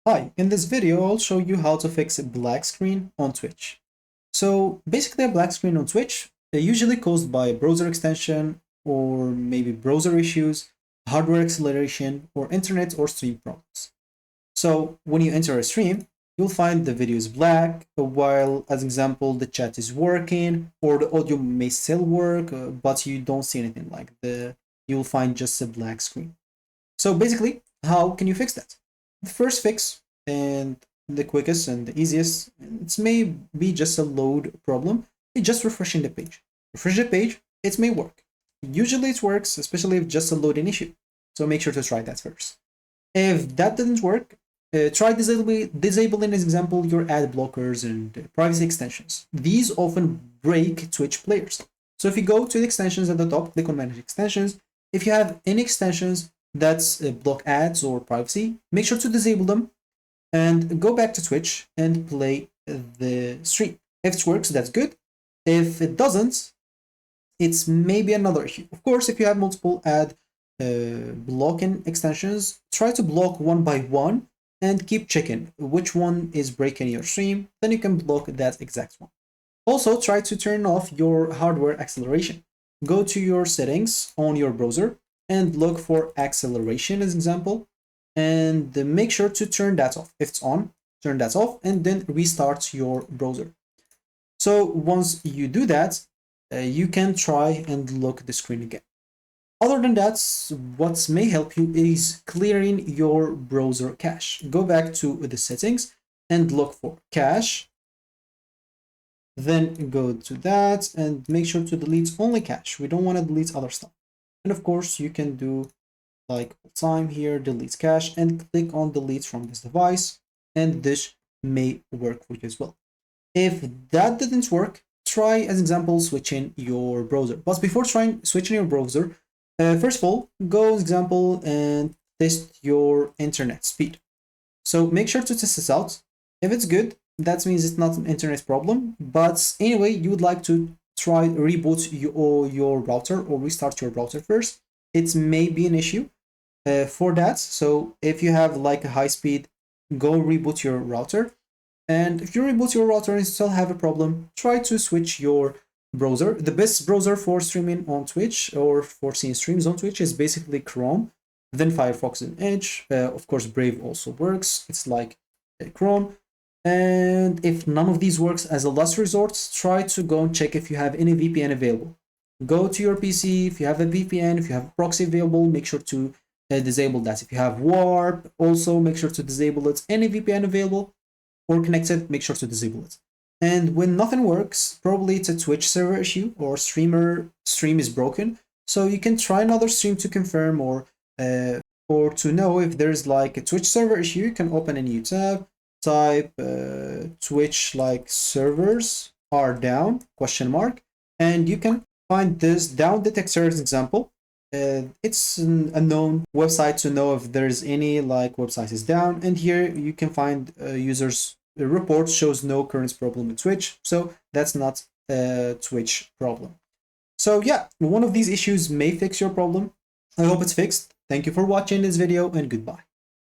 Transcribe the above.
Hi, in this video I'll show you how to fix a black screen on Twitch. So basically a black screen on Twitch usually caused by a browser extension or maybe browser issues, hardware acceleration, or internet or stream problems. So when you enter a stream, you'll find the video is black, while as example the chat is working or the audio may still work, but you don't see anything like you'll find just a black screen. So basically, how can you fix that? The first fix and the quickest and the easiest, it may be just a load problem. It's just refreshing the page. Refresh the page, it may work. Usually it works, especially if just a loading issue. So make sure to try that first. If that didn't work, try disabling, as example, your ad blockers and privacy extensions. These often break Twitch players. So if you go to the extensions at the top, click on Manage Extensions. If you have any extensions that's block ads or privacy, make sure to disable them and go back to Twitch and play the stream. If it works, that's good. If it doesn't, it's maybe another issue. Of course, if you have multiple ad blocking extensions, try to block one by one and keep checking which one is breaking your stream. Then you can block that exact one. Also, try to turn off your hardware acceleration. Go to your settings on your browser and look for acceleration as example, and make sure to turn that off. If it's on, turn that off and then restart your browser. So once you do that, you can try and look at the screen again. Other than that, what may help you is clearing your browser cache. Go back to the settings and look for cache. Then go to that and make sure to delete only cache. We don't want to delete other stuff. And of course, you can do like all time here, delete cache, and click on delete from this device, and this may work for you as well. If that didn't work, try as example switching your browser. But before trying switching your browser, first of all, go as example and test your internet speed. So make sure to test this out. If it's good, that means it's not an internet problem. But anyway, you would like to try reboot your router or restart your router first. It may be an issue for that. So if you have like a high speed, go reboot your router. And if you reboot your router and still have a problem, try to switch your browser. The best browser for streaming on Twitch or for seeing streams on Twitch is basically Chrome, then Firefox and Edge. Of course, Brave also works. It's like Chrome. And if none of these works, as a last resort, try to go and check if you have any VPN available. Go to your PC, if you have a VPN, if you have a proxy available, make sure to disable that. If you have Warp, also make sure to disable it. Any VPN available or connected, make sure to disable it. And when nothing works, probably it's a Twitch server issue or stream is broken. So you can try another stream to confirm or to know if there's like a Twitch server issue. You can open a new tab, type Twitch like servers are down ? And you can find this down detector as example. It's a known website to know if there's any like website is down, and here you can find users report shows no current problem with Twitch, so that's not a Twitch problem. So yeah, one of these issues may fix your problem. I hope it's fixed. Thank you for watching this video and goodbye.